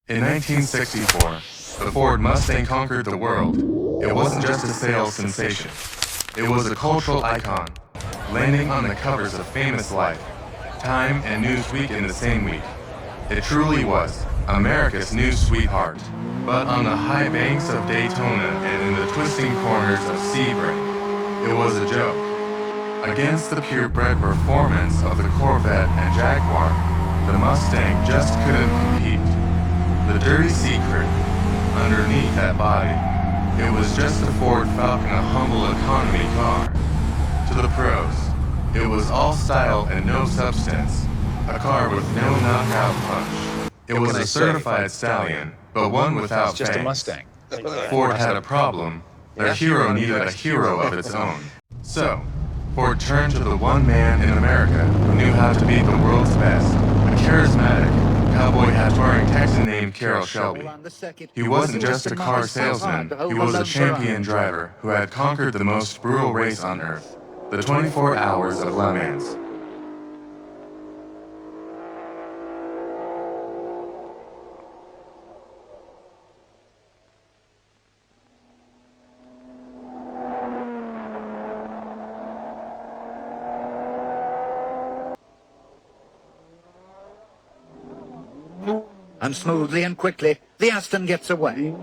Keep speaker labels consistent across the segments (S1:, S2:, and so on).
S1: In 1964, the Ford Mustang conquered the world. It wasn't just a sales sensation. It was a cultural icon, landing on the covers of Famous Life, Time, and Newsweek in the same week. It truly was America's new sweetheart. But on the high banks of Daytona and in the twisting corners of Sebring, it was a joke. Against the purebred performance of the Corvette and Jaguar, the Mustang just couldn't compete. The dirty secret underneath that body, it was just a Ford Falcon, a humble economy car. To the pros, it was all style and no substance, a car with no knockout punch. It was a certified stallion, but one without fangs.
S2: Just a Mustang.
S1: Ford had a problem. Their hero needed a hero of its own. So, Ford turned to the one man in America who knew how to beat the world's best, a charismatic, cowboy hat-wearing Texan named Carroll Shelby. He wasn't just a car salesman, he was a champion driver who had conquered the most brutal race on earth, the 24 Hours of Le Mans.
S3: And smoothly and quickly, the Aston gets away.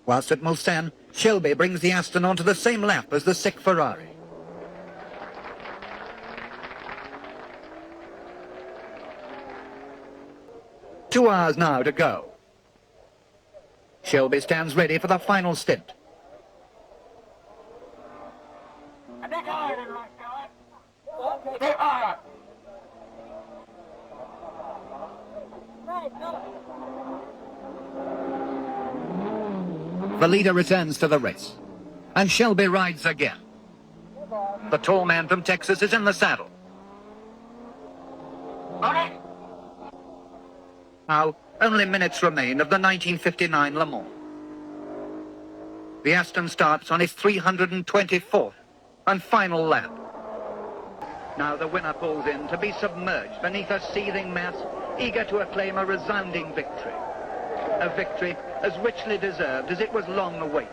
S3: Whilst at Mulsanne, Shelby brings the Aston onto the same lap as the sick Ferrari. Two hours now to go. Shelby stands ready for the final stint. The leader returns to the race, and Shelby rides again. The tall man from Texas is in the saddle. Now, only minutes remain of the 1959 Le Mans. The Aston starts on its 324th and final lap. Now the winner pulls in to be submerged beneath a seething mass, eager to acclaim a resounding victory. A victory as richly deserved as it was long awaited.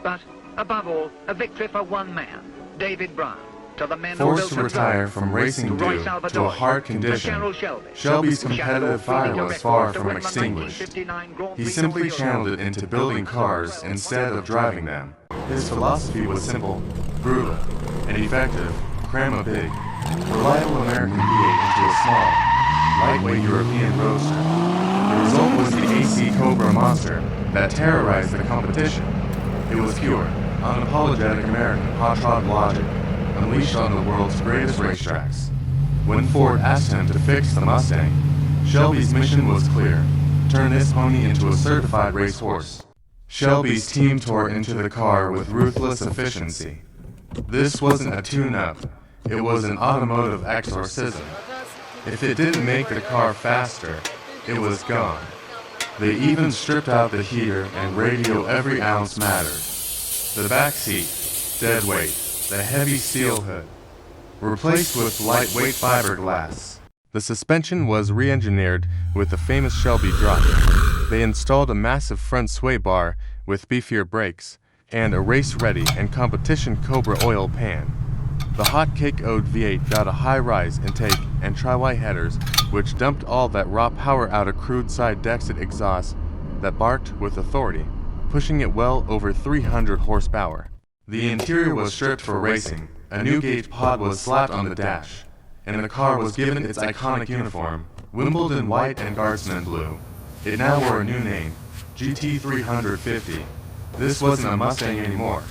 S3: But, above all, a victory for one man, David Brown. To the men
S1: Forced to retire from racing due to a heart condition, Shelby's competitive fire was far from extinguished. He simply channeled it into building cars instead of driving them. His philosophy was simple, brutal, and effective. Cram a big, reliable American V8 into a small, lightweight European roadster. The result was the AC Cobra monster that terrorized the competition. It was pure, unapologetic American hot rod logic, unleashed on the world's greatest racetracks. When Ford asked him to fix the Mustang, Shelby's mission was clear: turn this pony into a certified racehorse. Shelby's team tore into the car with ruthless efficiency. This wasn't a tune-up, it was an automotive exorcism. If it didn't make the car faster, it was gone. They even stripped out the heater and radio every ounce mattered. The back seat, dead weight. The heavy steel hood, replaced with lightweight fiberglass. The suspension was re-engineered with the famous Shelby drop. They installed a massive front sway bar with beefier brakes, and a race-ready and competition Cobra oil pan. The hot-cake-owed V8 got a high-rise intake and tri-Y headers, which dumped all that raw power out of crude side Dexit exhaust that barked with authority, pushing it well over 300 horsepower. The interior was stripped for racing, a new gauge pod was slapped on the dash, and the car was given its iconic uniform, Wimbledon white and Guardsman blue. It now wore a new name, GT350. This wasn't a Mustang anymore,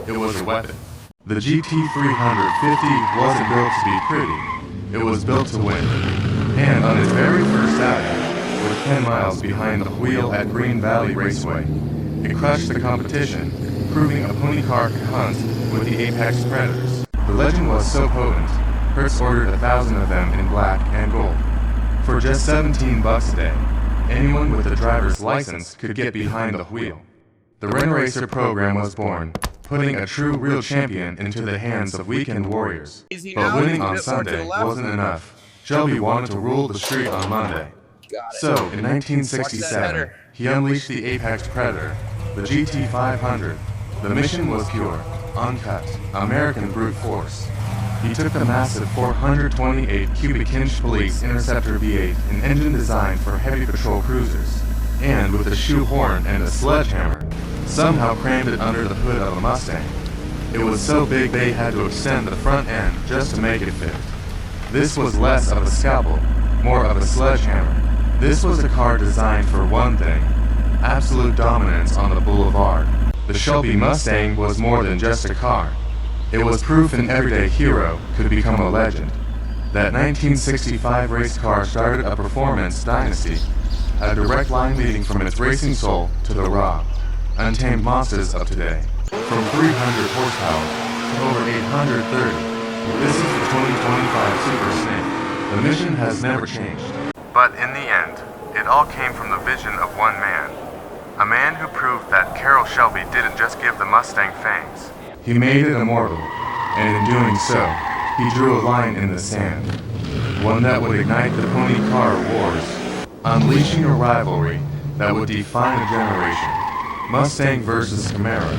S1: it was a weapon. The GT350 wasn't built to be pretty, it was built to win. And on its very first outing, with 10 miles behind the wheel at Green Valley Raceway, it crushed the competition, proving a pony car could hunt with the apex predators. The legend was so potent, Hertz ordered 1,000 of them in black and gold. For just $17 a day, anyone with a driver's license could get behind the wheel. The RideRetro program was born, putting a true real champion into the hands of weekend warriors. But winning on Sunday wasn't enough. Shelby wanted to rule the street on Monday. So, in 1967, he unleashed the apex predator, the GT500. The mission was pure, uncut, American brute force. He took the massive 428 cubic inch Police Interceptor V8, an engine designed for heavy patrol cruisers, and with a shoehorn and a sledgehammer, somehow crammed it under the hood of a Mustang. It was so big they had to extend the front end just to make it fit. This was less of a scalpel, more of a sledgehammer. This was a car designed for one thing: absolute dominance on the boulevard. The Shelby Mustang was more than just a car. It was proof an everyday hero could become a legend. That 1965 race car started a performance dynasty, a direct line leading from its racing soul to the raw, untamed monsters of today. From 300 horsepower to over 830, this is the 2025 Super Snake. The mission has never changed. But in the end, it all came from the vision of one man. A man who proved that Carroll Shelby didn't just give the Mustang fangs. He made it immortal, and in doing so, he drew a line in the sand. One that would ignite the pony car wars, unleashing a rivalry that would define a generation. Mustang versus Camaro.